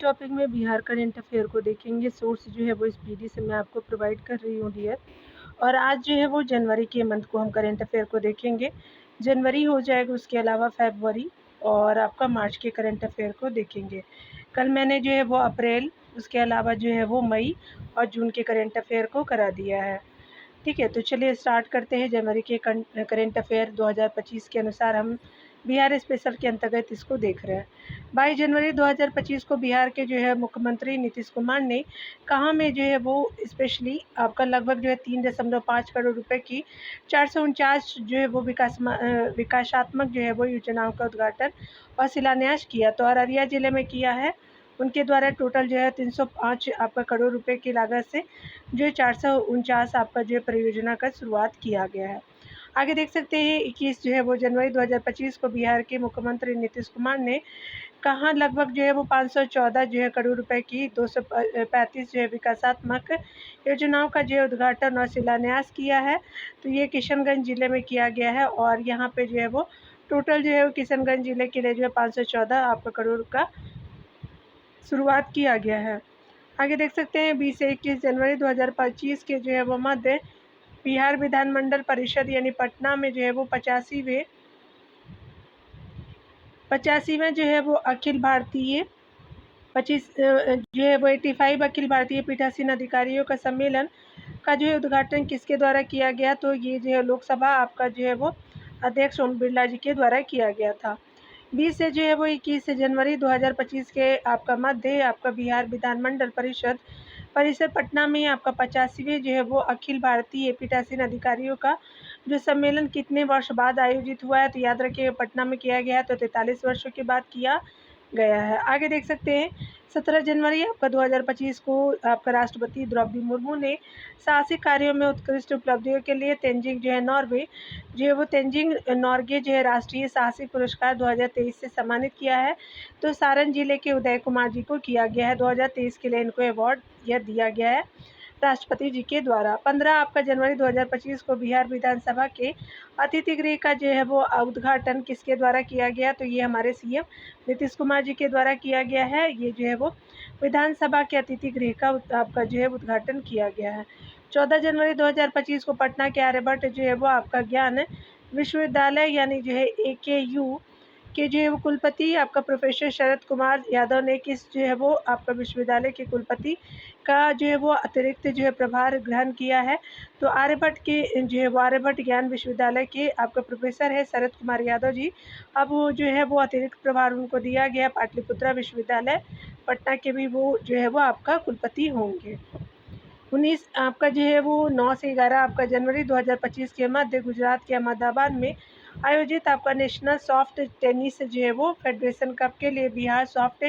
Topic में Bihar current affair को देखेंगे। सोर्स जो है वो इस पीडी से मैं आपको प्रोवाइड कर रही हूँ डियर। और आज जो है वो जनवरी के मंथ को हम करंट अफेयर को देखेंगे। जनवरी हो जाएगा, उसके अलावा फरवरी और आपका मार्च के करंट अफेयर को देखेंगे। कल मैंने जो है वो अप्रैल, उसके अलावा जो है वो मई और जून के करंट अफेयर को करा दिया है। ठीक है, तो चलिए स्टार्ट करते हैं। जनवरी के करंट अफेयर 2025 के अनुसार हम बिहार स्पेशल के अंतर्गत इसको देख रहे हैं। 22 जनवरी 2025 को बिहार के जो है मुख्यमंत्री नीतीश कुमार ने कहाँ में जो है वो स्पेशली आपका लगभग जो है 3.5 करोड़ रुपए की 449 जो है वो विकासात्मक जो है वो योजनाओं का उद्घाटन और शिलान्यास किया। तो अररिया जिले में किया है। उनके द्वारा टोटल जो है 305 आपका करोड़ रुपए की लागत से जो 449 आपका जो है परियोजना का शुरुआत किया गया है। आगे देख सकते हैं 21 जो है वो जनवरी 2025 को बिहार के मुख्यमंत्री नीतीश कुमार ने कहाँ लगभग जो है वो 514 जो है करोड़ रुपए की 235 जो है विकासात्मक योजनाओं का जो है उद्घाटन और शिलान्यास किया है। तो ये किशनगंज जिले में किया गया है और यहाँ पे जो है वो टोटल जो है वो किशनगंज जिले के लिए जो है 514 आपका करोड़ का शुरुआत किया गया है। आगे देख सकते हैं 20 से 21 जनवरी 2025 के जो है वो मध्य बिहार विधानमंडल परिषद यानी पटना में जो है वो 85वें जो है वो अखिल भारतीय 25 जो है वो 85 अखिल भारतीय पीठासीन अधिकारियों का सम्मेलन का जो है उद्घाटन किसके द्वारा किया गया? तो ये जो है लोकसभा आपका जो है वो अध्यक्ष ओम बिरला जी के द्वारा किया गया था। 20 से जो है वो 21 जनवरी 2025 के आपका मध्य आपका बिहार विधानमंडल परिषद पटना में आपका 85वें जो है वो अखिल भारतीय पीठासीन अधिकारियों का जो सम्मेलन कितने वर्ष बाद आयोजित हुआ है? तो याद रखिए पटना में किया गया है, तो 43 वर्षों के बाद किया गया है। आगे देख सकते हैं 17 जनवरी आपका 2025 को आपका राष्ट्रपति द्रौपदी मुर्मू ने साहसिक कार्यों में उत्कृष्ट उपलब्धियों के लिए तेंजिंग जो है नॉर्वे जो है वो तेंजिंग नॉर्गे जो है राष्ट्रीय साहसिक पुरस्कार 2023 से सम्मानित किया है। तो सारण जिले के उदय कुमार जी को किया गया है। 2023 के लिए इनको अवार्ड यह दिया गया है राष्ट्रपति जी के द्वारा। 15 आपका जनवरी 2025 को बिहार विधानसभा के अतिथि गृह का जो है वो उद्घाटन किसके द्वारा किया गया? तो ये हमारे सीएम नीतीश कुमार जी के द्वारा किया गया है। ये जो है वो विधानसभा के अतिथि गृह का आपका जो है उद्घाटन किया गया है। 14 जनवरी 2025 को पटना के आर्यभट्ट जो है वो आपका ज्ञान विश्वविद्यालय यानी जो है AKU के जो है वो कुलपति आपका प्रोफेसर शरद कुमार यादव ने किस जो है वो आपका विश्वविद्यालय के कुलपति का जो है वो अतिरिक्त जो है प्रभार ग्रहण किया है। तो आर्यभट्ट के जो है वो आर्यभट्ट ज्ञान विश्वविद्यालय के आपका प्रोफेसर है शरद कुमार यादव जी। अब वो जो है वो अतिरिक्त प्रभार उनको दिया गया। पाटलिपुत्रा विश्वविद्यालय पटना के भी वो जो है वो आपका कुलपति होंगे। 19 आपका जो है वो 9 से 11 आपका जनवरी 2025 के मध्य गुजरात के अहमदाबाद में आयोजित आपका नेशनल सॉफ्ट टेनिस जो है वो फेडरेशन कप के लिए बिहार सॉफ्ट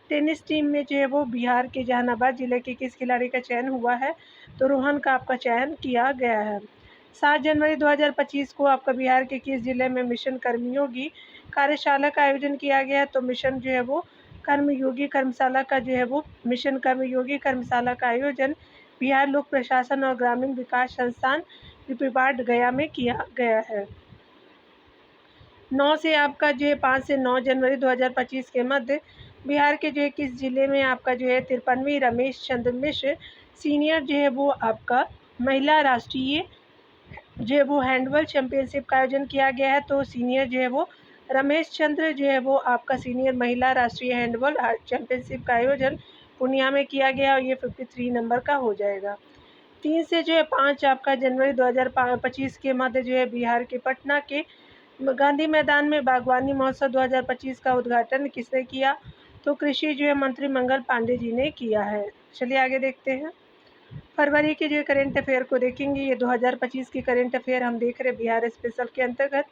टेनिस टीम में जो है वो बिहार के जहानाबाद जिले के किस खिलाड़ी का चयन हुआ है? तो रोहन का आपका चयन किया गया है। 7 जनवरी 2025 को आपका बिहार के किस जिले में मिशन कर्मयोगी कार्यशाला का आयोजन किया गया? तो मिशन जो है वो कर्मयोगी कर्मशाला का जो है वो मिशन कर्मयोगी कर्मशाला का आयोजन बिहार लोक प्रशासन और ग्रामीण विकास संस्थान विपिपाट गया में किया गया है। 9 से आपका जो है 5 से 9 जनवरी 2025 के मध्य बिहार के जो है किस जिले में आपका जो है 53वीं रमेश चंद्र मिश्र सीनियर जो है वो आपका महिला राष्ट्रीय जो है वो हैंडबॉल चैंपियनशिप का आयोजन किया गया है। तो सीनियर जो है वो रमेश चंद्र जो है वो आपका सीनियर महिला राष्ट्रीय हैंडबॉल चैंपियनशिप का आयोजन पूर्णिया में किया गया और ये 53 नंबर का हो जाएगा। 3 से जो है 5 आपका जनवरी 2025 के मध्य जो है बिहार के पटना के गांधी मैदान में बागवानी महोत्सव 2025 का उद्घाटन किसने किया? तो कृषि जो है मंत्री मंगल पांडे जी ने किया है। चलिए आगे देखते हैं। फरवरी के जो करंट अफेयर को देखेंगे। ये 2025 के करंट अफेयर हम देख रहे बिहार स्पेशल के अंतर्गत।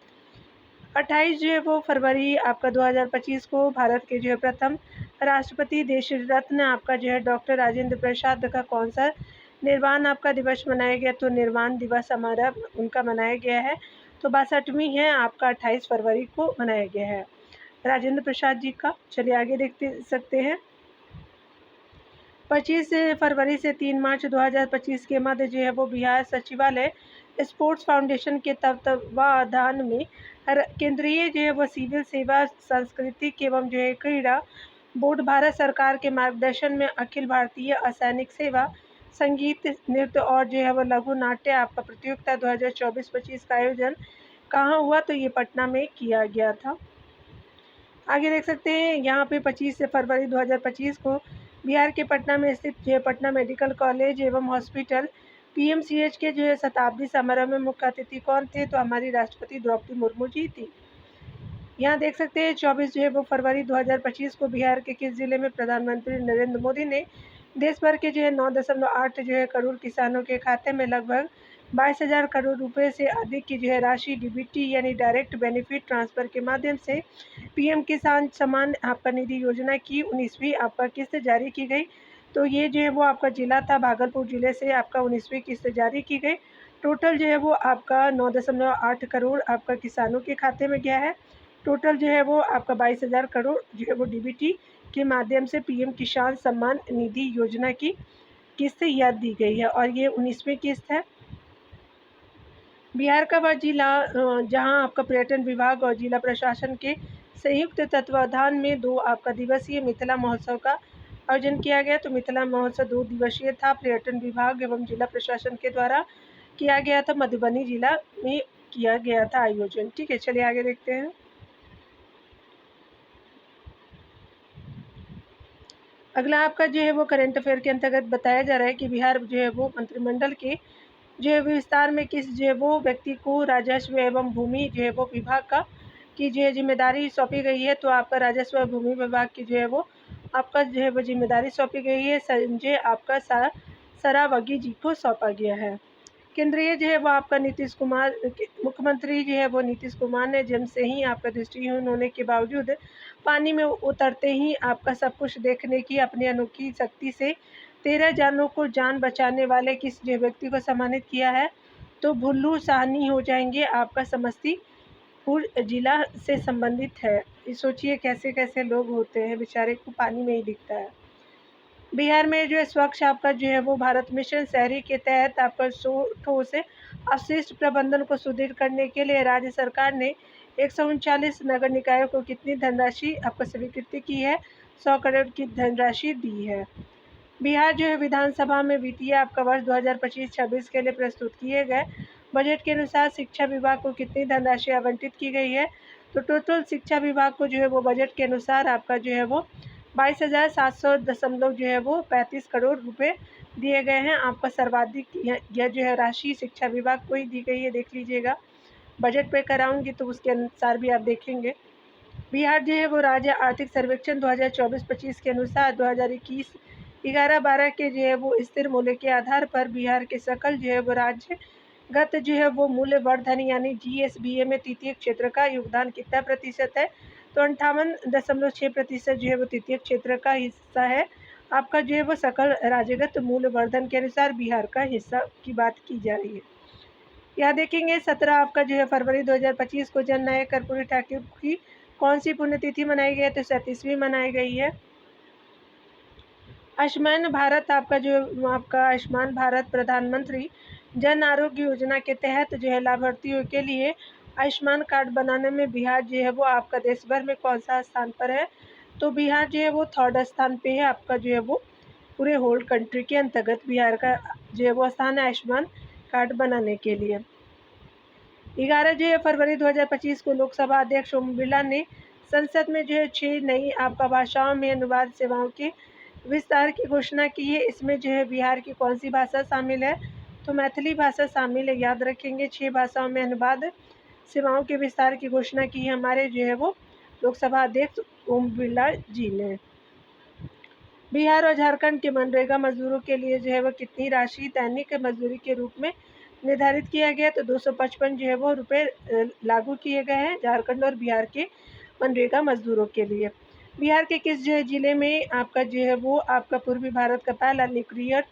28 जो है वो फरवरी आपका 2025 को भारत के जो है प्रथम राष्ट्रपति देश रत्न आपका जो है डॉक्टर राजेंद्र प्रसाद का कौन सा निर्वाण आपका दिवस मनाया गया? तो निर्वाण दिवस हमारा उनका मनाया गया है। तो 62वीं है आपका 28 फरवरी को मनाया गया है राजेंद्र प्रसाद जी का। चलिए आगे देखते सकते हैं। 25 फरवरी से 3 मार्च 2025 के मध्य जो है वो बिहार सचिवालय स्पोर्ट्स फाउंडेशन के तत्वावधान में केंद्रीय जो है वो सिविल सेवा सांस्कृतिक एवं जो है क्रीड़ा बोर्ड भारत सरकार के मार्गदर्शन में अखिल भारतीय असैनिक सेवा संगीत, नृत्य और जो है वो लघु नाट्य आपका प्रतियोगिता 2024-25 का आयोजन कहाँ हुआ, तो ये पटना में किया गया था। आगे देख सकते हैं यहाँ पे 25 फरवरी 2025 को बिहार के पटना में स्थित जो है पटना मेडिकल कॉलेज एवं हॉस्पिटल PMCH के जो है शताब्दी समारोह में मुख्य अतिथि कौन थे, तो हमारी राष्ट्रपति द्रौपदी मुर्मू जी थी। यहाँ देख सकते हैं 24 जो है वो फरवरी 2025 को बिहार के किस जिले में प्रधानमंत्री नरेंद्र मोदी ने देश भर के जो है 9.8 जो है करोड़ किसानों के खाते में लगभग 22,000 करोड़ रुपए से अधिक की जो है राशि DBT यानी डायरेक्ट बेनिफिट ट्रांसफर के माध्यम से PM किसान सम्मान आपका निधि योजना की 19वीं आपका किस्त जारी की गई। तो ये जो है वो आपका जिला था भागलपुर जिले से आपका 19वीं किस्त जारी की गई। टोटल जो है वो आपका 9.8 करोड़ आपका किसानों के खाते में गया है। टोटल जो है वो आपका 22,000 करोड़ जो है वो DBT के माध्यम से PM किसान सम्मान निधि योजना की किस्त यह दी गई है और ये 19वीं किस्त है। बिहार का वह जिला जहां आपका पर्यटन विभाग और जिला प्रशासन के संयुक्त तत्वावधान में 2 आपका दिवसीय मिथिला महोत्सव का आयोजन किया गया। तो मिथिला महोत्सव 2 दिवसीय था, पर्यटन विभाग एवं जिला प्रशासन के द्वारा किया गया था, मधुबनी जिला में किया गया था आयोजन। ठीक है, चलिए आगे देखते हैं। अगला आपका जो है वो करंट अफेयर के अंतर्गत बताया जा रहा है कि बिहार जो है वो मंत्रिमंडल के जो है विस्तार में किस जो है वो व्यक्ति को राजस्व एवं भूमि जो है वो विभाग का की जो है जिम्मेदारी सौंपी गई है। तो आपका राजस्व और भूमि विभाग की जो है वो आपका जो है वो जिम्मेदारी सौंपी गई है संजय आपका सरावगी जी को सौंपा गया है। केंद्रीय जो है वो आपका नीतीश कुमार मुख्यमंत्री जो है वो नीतीश कुमार ने जन्म से ही आपका दृष्टिहीन होने के बावजूद पानी में उतरते ही आपका सब कुछ देखने की अपनी अनोखी शक्ति से 13 जानों को जान बचाने वाले किस जो व्यक्ति को सम्मानित किया है, तो भुल्लू साहनी हो जाएंगे आपका समस्तीपुर जिला से संबंधित है। सोचिए कैसे कैसे लोग होते हैं, बेचारे को पानी में ही दिखता है। बिहार में जो है स्वच्छ आपका जो है वो भारत मिशन शहरी के तहत आपका ठोस अपशिष्ट प्रबंधन को सुदृढ़ करने के लिए राज्य सरकार ने 139 नगर निकायों को कितनी धनराशि आपको स्वीकृति की है, 100 करोड़ की धनराशि दी है। बिहार जो है विधानसभा में वित्तीय आपका वर्ष 2025-26 के लिए प्रस्तुत किए गए बजट के अनुसार शिक्षा विभाग को कितनी धनराशि आवंटित की गई है, तो टोटल शिक्षा विभाग को जो है वो बजट के अनुसार आपका जो है वो 22,700 जो है वो 35 करोड़ रुपए दिए गए हैं। आपका सर्वाधिक यह जो है राशि शिक्षा विभाग को ही दी गई है, देख लीजिएगा। बजट पे कराऊंगी तो उसके अनुसार भी आप देखेंगे। बिहार जो है वो राज्य आर्थिक सर्वेक्षण 2024-25 के अनुसार 2021 11-12 के जो है वो स्थिर मूल्य के आधार पर बिहार के सकल जो है वो राज्यगत जो है वो मूल्य वर्धन यानी GSBA में तृतीय क्षेत्र का योगदान कितना प्रतिशत है, तो 58.6% जो है वो तृतीय क्षेत्र का हिस्सा है। आपका जो है वो सकल राज्यगत मूल्य वर्धन के अनुसार बिहार का हिस्सा की बात की जा रही है। यहाँ देखेंगे 17 आपका जो है फरवरी 2025 को जननायक कर्पूरी ठाकुर की कौन सी पुण्यतिथि मनाई गई है, तो 37वीं मनाई गई है। आयुष्मान भारत आपका जो आपका आयुष्मान भारत प्रधानमंत्री जन आरोग्य योजना के तहत जो है लाभार्थियों के लिए आयुष्मान कार्ड बनाने में बिहार जो है वो आपका देश भर में कौन सा स्थान पर है, तो बिहार जो है वो 3rd स्थान पे है। आपका जो है वो पूरे होल कंट्री के अंतर्गत बिहार का जो है वो स्थान है आयुष्मान कार्ड बनाने के लिए। 11 जो है फरवरी 2025 को लोकसभा अध्यक्ष ओम बिरला ने संसद में जो है 6 नई आपका भाषाओं में अनुवाद सेवाओं के विस्तार की घोषणा की है। इसमें जो है बिहार की कौन सी भाषा शामिल है, तो मैथिली भाषा शामिल है, याद रखेंगे। 6 भाषाओं में अनुवाद सेवाओं के विस्तार की घोषणा की है हमारे जो है वो लोकसभा अध्यक्ष ओम बिरला जी ने। बिहार और झारखंड के मनरेगा मजदूरों के लिए जो है वो कितनी राशि दैनिक मजदूरी के रूप में निर्धारित किया गया, तो 255 जो है वो रुपये लागू किए गए हैं झारखंड और बिहार के मनरेगा मजदूरों के लिए। बिहार के किस जो है ज़िले में आपका जो है वो आपका पूर्वी भारत का पहला न्यूक्लियर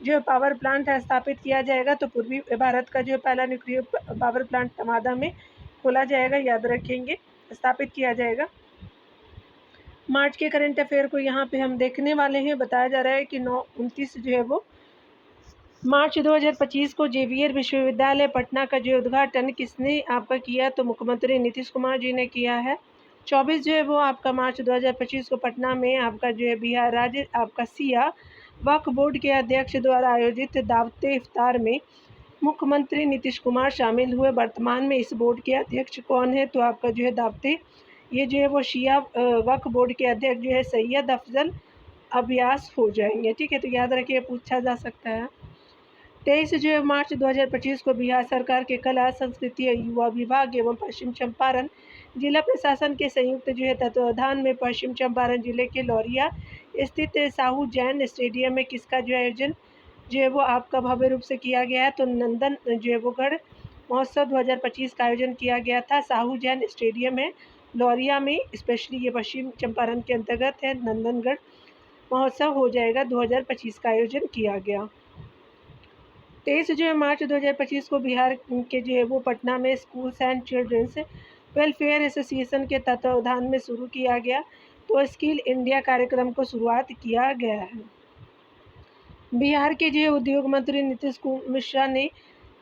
जो पावर प्लांट है स्थापित किया जाएगा, तो पूर्वी भारत का जो पहला न्यूक्लियर पावर प्लांट नवादा में खोला जाएगा, याद रखेंगे, स्थापित किया जाएगा। मार्च के करंट अफेयर को यहाँ पे हम देखने वाले हैं। बताया जा रहा है कि 29 जो है वो मार्च 2025 को जेवियर विश्वविद्यालय पटना का जो उद्घाटन किसने आपका किया, तो मुख्यमंत्री नीतीश कुमार जी ने किया है। 24 जो है वो आपका मार्च 2025 को पटना में आपका जो है बिहार राज्य आपका सिया वक्फ बोर्ड के अध्यक्ष द्वारा आयोजित दावते इफ्तार में मुख्यमंत्री नीतीश कुमार शामिल हुए। वर्तमान में इस बोर्ड के अध्यक्ष कौन है, तो आपका जो है दावते ये जो है वो शिया वक्फ बोर्ड के अध्यक्ष जो है सैयद अफजल अब्यास हो जाएंगे। ठीक है, तो याद रखिए, पूछा जा सकता है। 23 जो मार्च 2025 को बिहार सरकार के कला संस्कृति युवा विभाग एवं पश्चिम चंपारण जिला प्रशासन के संयुक्त जो है तत्वावधान में पश्चिम चंपारण जिले के लौरिया स्थित साहू जैन स्टेडियम में किसका जो आयोजन जो है वो आपका भव्य रूप से किया गया है, तो नंदन जो है वो गढ़ महोत्सव 2025 का आयोजन किया गया था। साहू जैन स्टेडियम है लौरिया में, स्पेशली ये पश्चिम चंपारण के अंतर्गत है। नंदनगढ़ महोत्सव हो जाएगा 2025 का आयोजन किया गया। 23 जो है मार्च 2025 को बिहार के जो है वो पटना में schools and childrens welfare association के तत्वावधान में शुरू किया गया तो स्किल इंडिया कार्यक्रम को शुरुआत किया गया है। बिहार के जो है उद्योग मंत्री नीतीश मिश्रा ने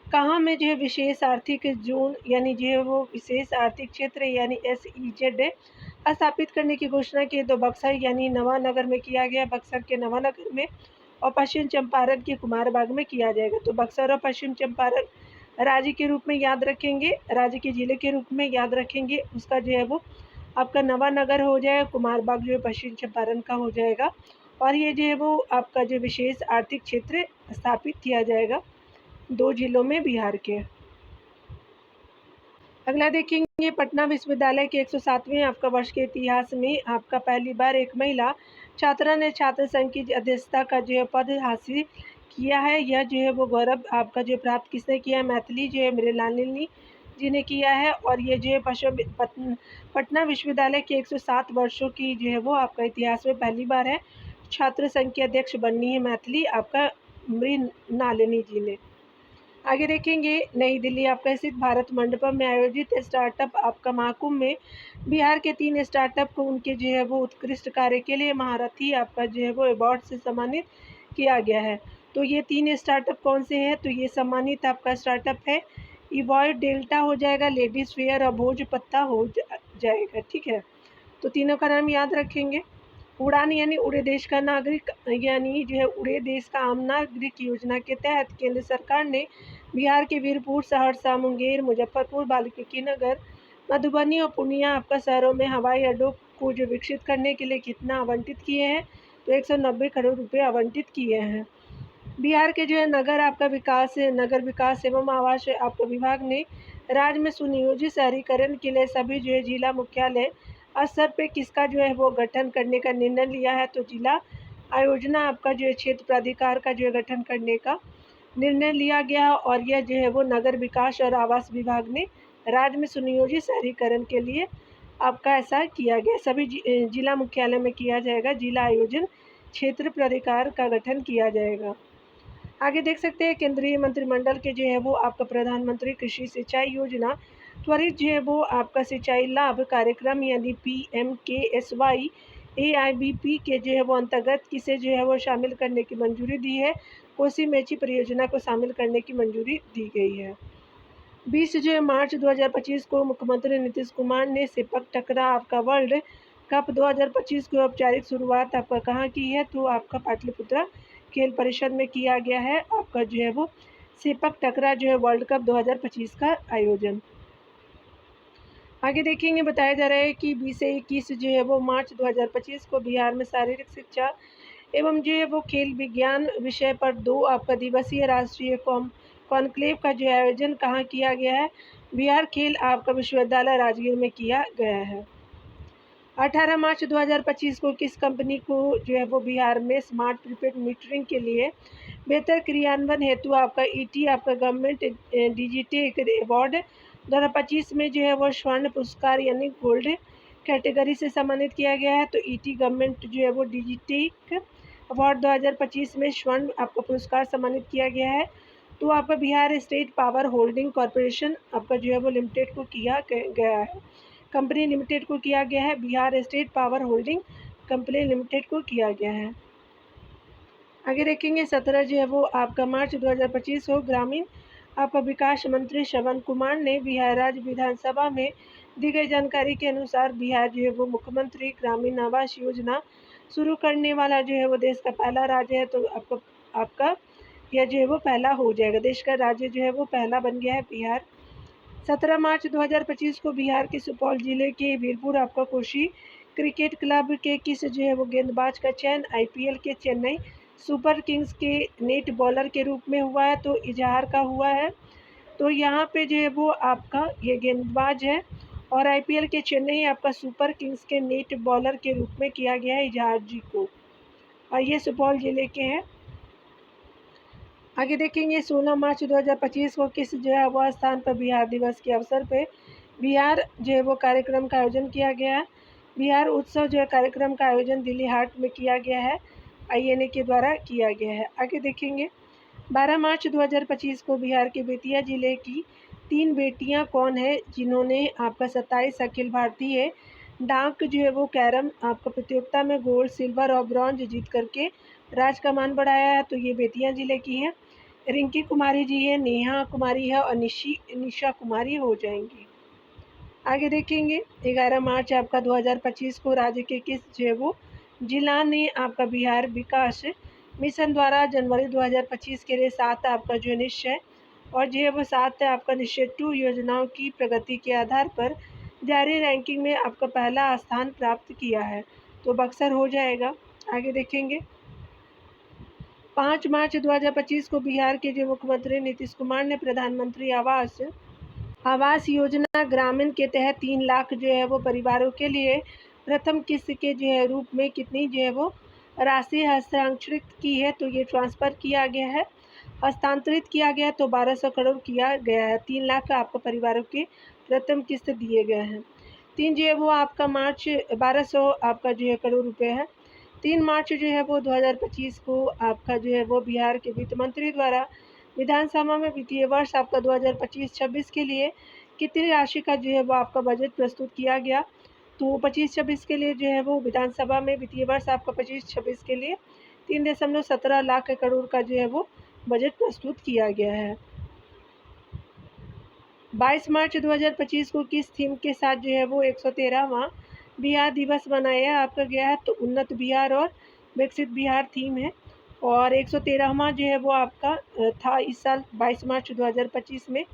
कहाँ में जो है विशेष आर्थिक जोन यानी जो है वो विशेष आर्थिक क्षेत्र यानी SEZ स्थापित करने की घोषणा की, तो बक्सर यानी नवानगर में किया गया। बक्सर के नवानगर में और पश्चिम चंपारण के कुमारबाग में किया जाएगा। तो बक्सर और पश्चिम चंपारण राज्य के रूप में याद रखेंगे, राज्य के जिले के रूप में याद रखेंगे। उसका जो है वो आपका नवानगर हो जाएगा, कुमारबाग जो है पश्चिम चंपारण का हो जाएगा। और ये जो है वो आपका जो विशेष आर्थिक क्षेत्र स्थापित किया जाएगा 2 जिलों में बिहार के। अगला देखेंगे, पटना विश्वविद्यालय के 107वें आपका वर्ष के इतिहास में आपका पहली बार एक महिला छात्रा ने छात्र संघ की अध्यक्षता का जो है पद हासिल किया है। यह जो है वो गौरव आपका जो प्राप्त किसने किया है, मैथिली जो है मृणालिनी जी ने किया है। और ये जो है पटना विश्वविद्यालय के 107 वर्षों की जो है वो आपका इतिहास में पहली बार है छात्र संघ की अध्यक्ष बननी है मैथिली आपका मृणालिनी जी ने। आगे देखेंगे, नई दिल्ली आपका स्थित भारत मंडपम में आयोजित स्टार्टअप आपका महाकुंभ में बिहार के 3 स्टार्टअप को उनके जो है वो उत्कृष्ट कार्य के लिए महारथी आपका जो है वो अवार्ड से सम्मानित किया गया है। तो ये 3 स्टार्टअप कौन से हैं, तो ये सम्मानित आपका स्टार्टअप है इवॉइड डेल्टा हो जाएगा, लेडीज फेयर और भोजपत्ता हो जाएगा। ठीक है, तो तीनों का नाम याद रखेंगे। उड़ान यानी उड़े देश का नागरिक यानी जो है उड़े देश का आम नागरिक योजना के तहत केंद्र सरकार ने बिहार के वीरपुर, सहरसा, मुंगेर, मुजफ्फरपुर, वाल्मीकि नगर, मधुबनी और पूर्णिया आपका शहरों में हवाई अड्डों को जो विकसित करने के लिए कितना आवंटित किए हैं, तो 190 करोड़ रुपये आवंटित किए हैं। बिहार के जो है नगर विकास एवं आवास आपका विभाग ने राज्य में सुनियोजित शहरीकरण के लिए सभी जो है जिला मुख्यालय स्तर पे किसका जो है वो गठन करने का निर्णय लिया है, तो जिला आयोजना आपका जो है क्षेत्र प्राधिकार का जो है गठन करने का निर्णय लिया गया। और यह जो है वो नगर विकास और आवास विभाग ने राज्य में सुनियोजित शहरीकरण के लिए आपका ऐसा किया गया। सभी जिला मुख्यालय में किया जाएगा, जिला आयोजन क्षेत्र प्राधिकार का गठन किया जाएगा। आगे देख सकते हैं, केंद्रीय मंत्रिमंडल के जो है वो आपका प्रधानमंत्री कृषि सिंचाई योजना त्वरित जो है वो आपका सिंचाई लाभ कार्यक्रम यानी PMKSY AIBP के जो है वो अंतर्गत किसे जो है वो शामिल करने की मंजूरी दी है, कोसी मेची परियोजना को शामिल करने की मंजूरी दी गई है। 20 जो है मार्च 2025 को मुख्यमंत्री नीतीश कुमार ने सेपक टकरा आपका वर्ल्ड कप 2025 की औपचारिक शुरुआत आपका कहाँ की है, तो आपका पाटलिपुत्रा खेल परिषद में किया गया है। आपका जो है वो सेपक टकरा जो है वर्ल्ड कप 2025 का आयोजन। आगे देखेंगे, बताया जा रहा है कि 20 से 21 जो है वो मार्च 2025 को बिहार में शारीरिक शिक्षा एवं जो है वो खेल विज्ञान विषय पर 2 आपका दिवसीय राष्ट्रीय कॉन्क्लेव का जो आयोजन कहाँ किया गया है, बिहार खेल आपका विश्वविद्यालय राजगीर में किया गया है। 18 मार्च 2025 को किस कंपनी को जो है वो बिहार में स्मार्ट प्रीपेड मीटरिंग के लिए बेहतर क्रियान्वयन हेतु आपका ET आपका गवर्नमेंट डिजिटेक अवार्ड 2025 में जो है वो स्वर्ण पुरस्कार यानी गोल्ड कैटेगरी से सम्मानित किया गया है। तो ET गवर्नमेंट जो है वो डिजिटेक अवार्ड 2025 में स्वर्ण आपका पुरस्कार सम्मानित किया गया है। तो आपका Bihar state power holding corporation आपका जो है वो लिमिटेड को किया गया है, कंपनी लिमिटेड को किया गया है, Bihar state power holding company limited को किया गया है। आगे देखेंगे, 17 जो है वो आपका मार्च 2025 को ग्रामीण आपका विकास मंत्री श्रवण कुमार ने बिहार राज्य विधानसभा में दी गई जानकारी के अनुसार बिहार जो है वो मुख्यमंत्री ग्रामीण आवास योजना शुरू करने वाला जो है वो देश का पहला राज्य है। तो आपका यह जो है वो पहला हो जाएगा, देश का राज्य जो है वो पहला बन गया है बिहार। 17 मार्च 2025 को बिहार के सुपौल जिले के वीरपुर आपका कोशी क्रिकेट क्लब के किस जो है वो गेंदबाज का चयन आईपीएल के चेन्नई सुपर किंग्स के नेट बॉलर के रूप में हुआ है? तो इजहार का हुआ है। तो यहाँ पे जो है वो आपका ये गेंदबाज है और आईपीएल के चेन्नई आपका सुपर किंग्स के नेट बॉलर के रूप में किया गया है इजहार जी को, और ये सुपौल जिले के हैं। आगे देखेंगे 16 मार्च 2025 को किस जो है वो स्थान पर बिहार दिवस के अवसर पे बिहार जो है वो कार्यक्रम का आयोजन किया गया है। बिहार उत्सव जो है कार्यक्रम का आयोजन दिल्ली हाट में किया गया है, आईएनए के द्वारा किया गया है। आगे देखेंगे 12 मार्च 2025 को बिहार के बेतिया जिले की 3 बेटियां कौन है जिन्होंने आपका 27 अखिल भारतीय डाक जो है वो कैरम आपका प्रतियोगिता में गोल्ड, सिल्वर और ब्रॉन्ज जीत करके राज्य का मान बढ़ाया है? तो ये बेतिया जिले की हैं। रिंकी कुमारी जी है, नेहा कुमारी है और निशा कुमारी हो जाएंगी। आगे देखेंगे 11 मार्च आपका 2025 को राज्य के किस जो है वो जिला ने आपका बिहार विकास मिशन द्वारा जनवरी 2025 के लिए 7 आपका जो निश्चय और जो है वो 7 आपका निश्चय 2 योजनाओं की प्रगति के आधार पर जारी रैंकिंग में आपका पहला स्थान प्राप्त किया है? तो बक्सर हो जाएगा। आगे देखेंगे 5 मार्च 2025 को बिहार के जो मुख्यमंत्री नीतीश कुमार ने प्रधानमंत्री आवास योजना ग्रामीण के तहत 3 लाख जो है वो परिवारों के लिए प्रथम किस्त के जो है रूप में कितनी जो है वो राशि हस्तांतरित की है? तो ये ट्रांसफ़र किया गया है, हस्तांतरित किया गया है। तो 1200 करोड़ किया गया है। 3 लाख आपको परिवारों के प्रथम किस्त दिए गए हैं। 3 जो है वो आपका मार्च 1200 आपका जो है करोड़ रुपये है। 3 मार्च जो है वो 2025 को आपका जो है वो बिहार के वित्त मंत्री द्वारा विधानसभा में वित्तीय वर्ष आपका 2025-26 के लिए कितनी राशि का जो है वो आपका बजट प्रस्तुत किया गया? तो 25-26 के लिए जो है वो विधानसभा में वित्तीय वर्ष आपका 25-26 के लिए 3.17 लाख करोड़ का जो है वो बजट प्रस्तुत किया गया है। 22 मार्च 2025 को किस थीम के साथ जो है वो 113वां बिहार दिवस मनाया आपका गया है? तो उन्नत बिहार और विकसित बिहार थीम है और 113वां जो है वो आपका था इस साल 22 मार्च 2025 में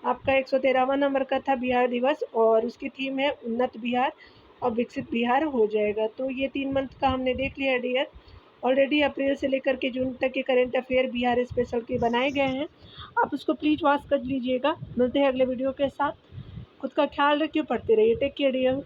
आपका 113वां नंबर का था बिहार दिवस और उसकी थीम है उन्नत बिहार और विकसित बिहार हो जाएगा। तो ये 3 मंथ का हमने देख लिया डियर। ऑलरेडी अप्रैल से लेकर के जून तक के करेंट अफेयर बिहार स्पेशल के बनाए गए हैं, आप उसको प्लीज़ वॉच कर लीजिएगा। मिलते हैं अगले वीडियो के साथ। खुद का ख्याल रखिए, पढ़ते रहिए। Take care dear.